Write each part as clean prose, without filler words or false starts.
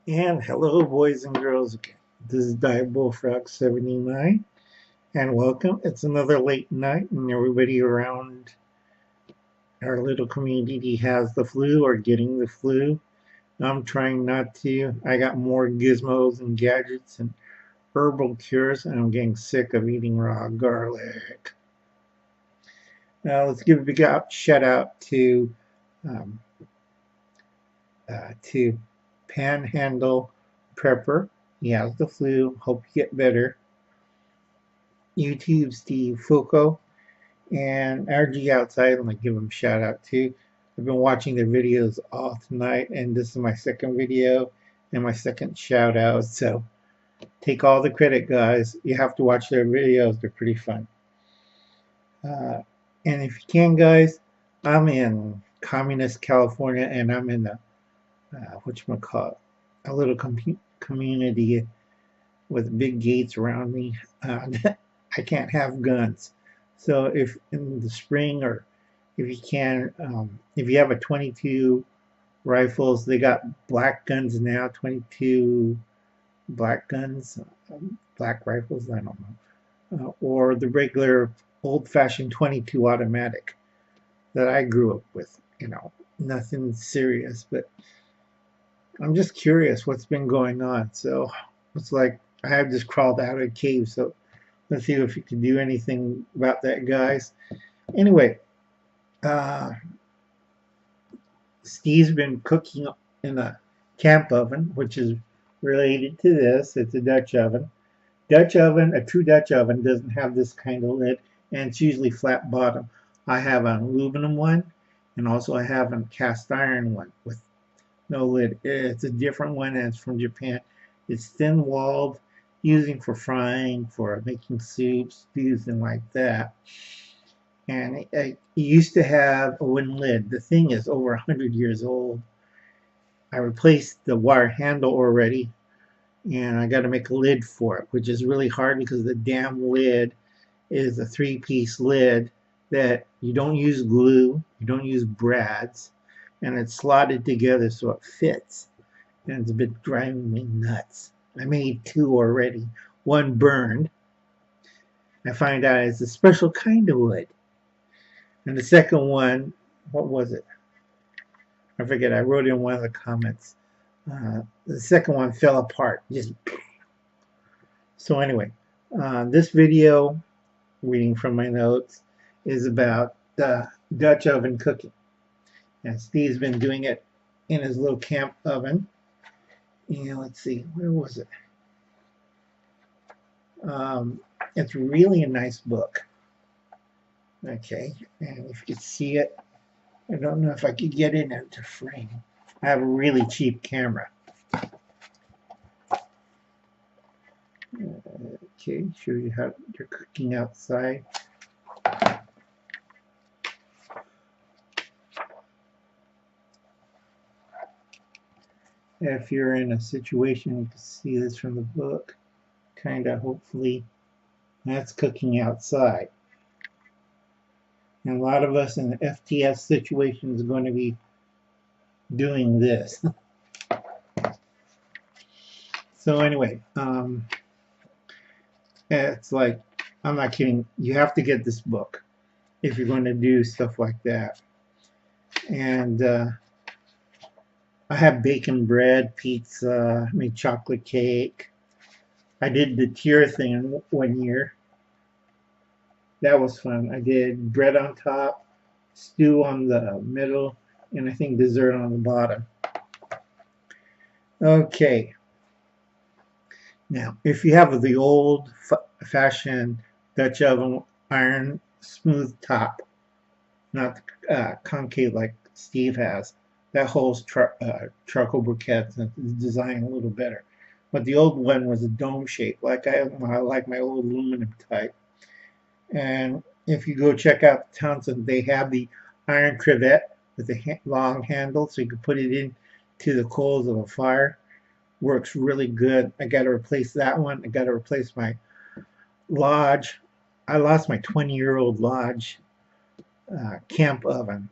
And hello, boys and girls. This is Dive Bullfrog 79, and welcome. It's another late night, and everybody around our little community has the flu or getting the flu. I'm trying not to. I got more gizmos and gadgets and herbal cures, and I'm getting sick of eating raw garlic. Now, let's give a big shout out um, to Panhandle Prepper. He has the flu. Hope you get better. YouTube Steve Foucault and RG Outside. I'm gonna give them a shout out too. I've been watching their videos all tonight, and this is my second video and my second shout out. So take all the credit, guys. You have to watch their videos; they're pretty fun. Uh, and if you can, guys, I'm in communist California, and I'm in the whatchamacallit, a little community with big gates around me. I can't have guns. So if in the spring or if you can, if you have a 22 rifles, they got black guns now, 22 black guns, black rifles, I don't know, or the regular old-fashioned 22 automatic that I grew up with. Nothing serious, but I'm just curious what's been going on. So it's like I have just crawled out of a cave. So let's see if we can do anything about that, guys. Anyway, uh, Steve's been cooking in a camp oven, which is related to this. It's a Dutch oven. Dutch oven, a true Dutch oven, doesn't have this kind of lid, and it's usually flat bottom. I have an aluminum one, and also I have a cast iron one with no lid. It's a different one, and it's from Japan. It's thin walled, using for frying, for making soups, stews, and like that. And it used to have a wooden lid. The thing is over 100 years old. I replaced the wire handle already, and I got to make a lid for it, which is really hard because the damn lid is a three-piece lid that you don't use glue, you don't use brads, and it's slotted together so it fits. And it's been driving me nuts. I made two already. One burned. I find out it's a special kind of wood. And the second one, what was it? I forget. I wrote in one of the comments. The second one fell apart. Just so anyway, this video, reading from my notes, is about Dutch oven cooking. And Steve's been doing it in his little camp oven. And let's see, where was it? Um, it's really a nice book. Okay, and if you could see it, I don't know if I could get it into frame. I have a really cheap camera. Okay, show you how you're cooking outside. If you're in a situation, you can see this from the book. Kind of, hopefully, that's cooking outside. And a lot of us in the FTS situation is going to be doing this. So anyway, it's like, I'm not kidding. You have to get this book if you're going to do stuff like that. And I have bacon bread, pizza, I made chocolate cake. I did the tier thing one year. That was fun. I did bread on top, stew on the middle, and I think dessert on the bottom. Okay. Now, if you have the old fashioned Dutch oven iron smooth top, not concave like Steve has, that holds charcoal briquettes and is designed a little better. But the old one was a dome shape, like I like my old aluminum type. And if you go check out Townsend, they have the iron trivet with the long handle, so you can put it in to the coals of a fire. Works really good. I got to replace that one. I got to replace my Lodge. I lost my 20-year-old Lodge camp oven,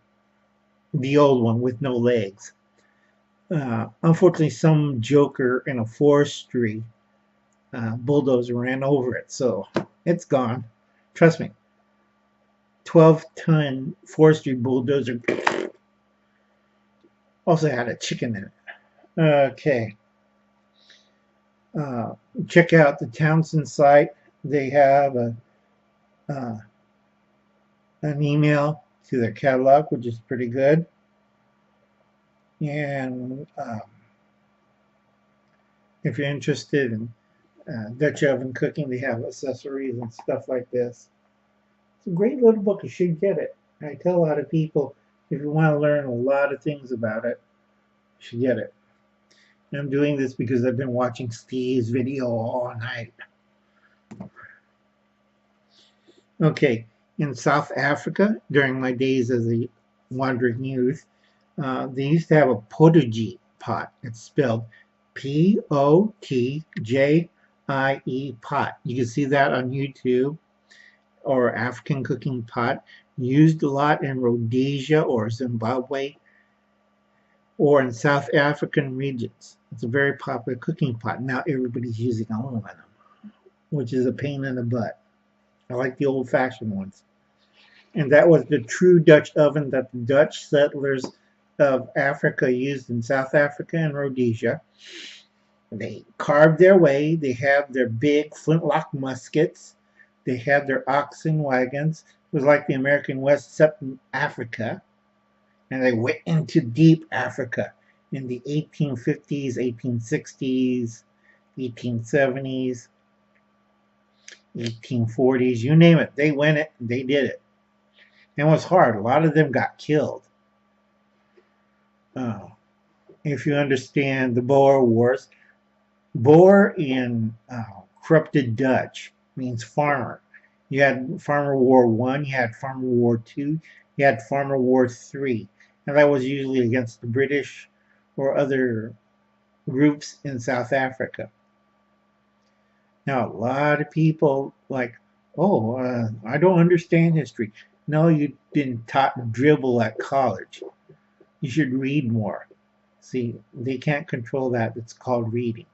the old one with no legs. Unfortunately, some joker in a forestry bulldozer ran over it, so it's gone. Trust me. 12-ton forestry bulldozer also had a chicken in it. Okay. Uh, Check out the Townsend site. They have uh, an email to their catalog, which is pretty good. And if you're interested in Dutch oven cooking, they have accessories and stuff like this. It's a great little book. You should get it. I tell a lot of people, if you want to learn a lot of things about it, you should get it. And I'm doing this because I've been watching Steve's video all night. Okay, in South Africa, during my days as a wandering youth, they used to have a potjie pot. It's spelled Potjie pot. You can see that on YouTube, or African cooking pot, used a lot in Rhodesia or Zimbabwe or in South African regions. It's a very popular cooking pot. Now everybody's using aluminum, which is a pain in the butt. I like the old-fashioned ones. And that was the true Dutch oven that the Dutch settlers of Africa used in South Africa and Rhodesia. They carved their way. They had their big flintlock muskets. They had their oxen wagons. It was like the American West, except in Africa. And they went into deep Africa in the 1850s, 1860s, 1870s, 1840s, you name it. They went it, they did it. And it was hard. A lot of them got killed. If you understand the Boer Wars, Boer in corrupted Dutch means farmer. You had Farmer War One, you had Farmer War Two, you had Farmer War Three, and that was usually against the British or other groups in South Africa. Now, a lot of people like, oh, I don't understand history. No, you've been taught dribble at college. You should read more. See, they can't control that. It's called reading.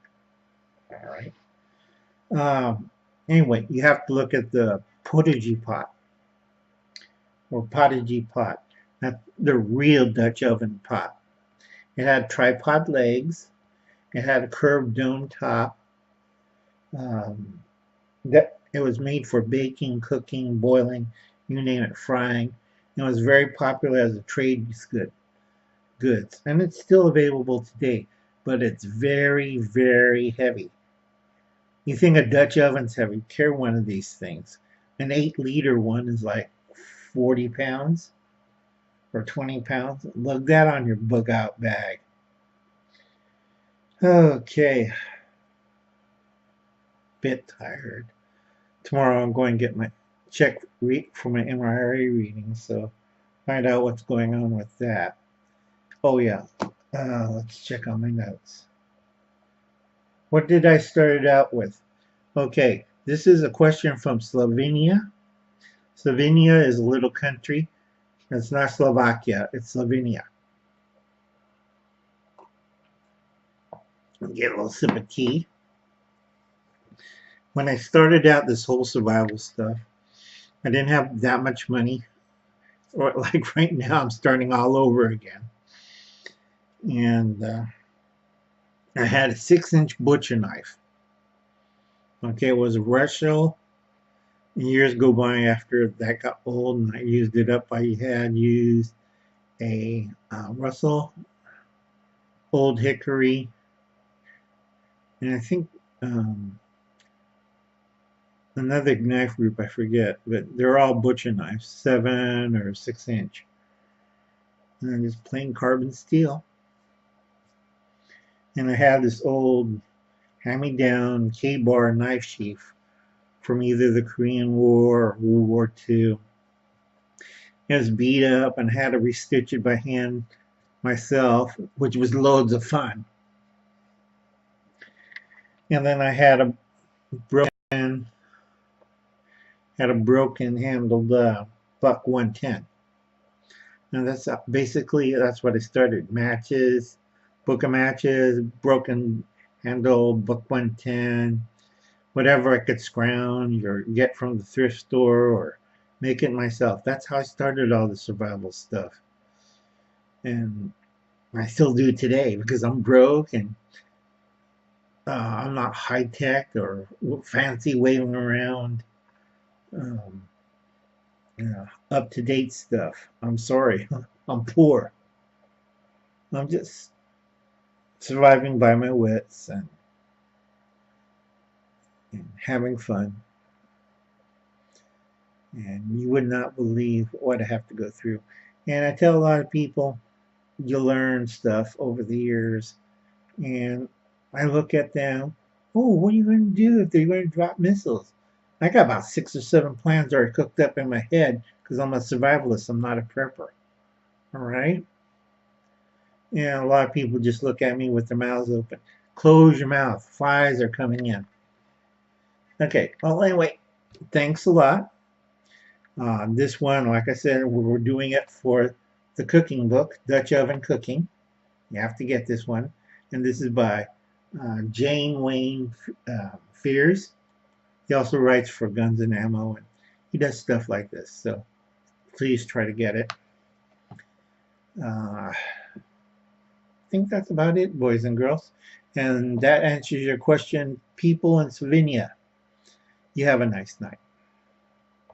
All right. Anyway, you have to look at the potjie pot or potjie pot. That's the real Dutch oven pot. It had tripod legs. It had a curved dome top. That it was made for baking, cooking, boiling, you name it, frying. It was very popular as a trade goods, and it's still available today. But it's very, very heavy. You think a Dutch oven's heavy? Carry one of these things. An 8-liter one is like 40 pounds or 20 pounds. Lug that on your bug out bag. Okay. Bit tired. Tomorrow I'm going to get my check for my MRI reading, so find out what's going on with that. Oh yeah. Let's check on my notes. What did I start it out with? Okay, this is a question from Slovenia. Slovenia is a little country. It's not Slovakia, it's Slovenia. Get a little sip of tea. When I started out this whole survival stuff, I didn't have that much money. Or like right now, I'm starting all over again. And I had a 6-inch butcher knife. Okay, it was a Russell. Years go by after that got old and I used it up. I had used a Russell Old Hickory, and I think another knife group, I forget, but they're all butcher knives, 7 or 6-inch. And just plain carbon steel. And I had this old hand-me-down K-bar knife sheath from either the Korean War or World War II. It was beat up and had to restitch it by hand myself, which was loads of fun. And then I had a broken handled Buck 110. And that's basically that's what I started. Matches, book of matches, broken handle, book 110, whatever I could scrounge or get from the thrift store or make it myself. That's how I started all the survival stuff. And I still do today because I'm broke and I'm not high tech or fancy waving around um, up to date stuff. I'm sorry. I'm poor. I'm just surviving by my wits and having fun. And you would not believe what I have to go through. And I tell a lot of people, you learn stuff over the years. And I look at them, oh, what are you going to do if they're going to drop missiles? I got about 6 or 7 plans already cooked up in my head because I'm a survivalist. I'm not a prepper. All right? And a lot of people just look at me with their mouths open. Close your mouth. Flies are coming in. Okay. Well, anyway, thanks a lot. This one, like I said, we're doing it for the cooking book, Dutch Oven Cooking. You have to get this one. And this is by Jane Wayne Fears. He also writes for Guns and Ammo, and he does stuff like this. So please try to get it. I think that's about it, boys and girls. And that answers your question, people in Slovenia. You have a nice night.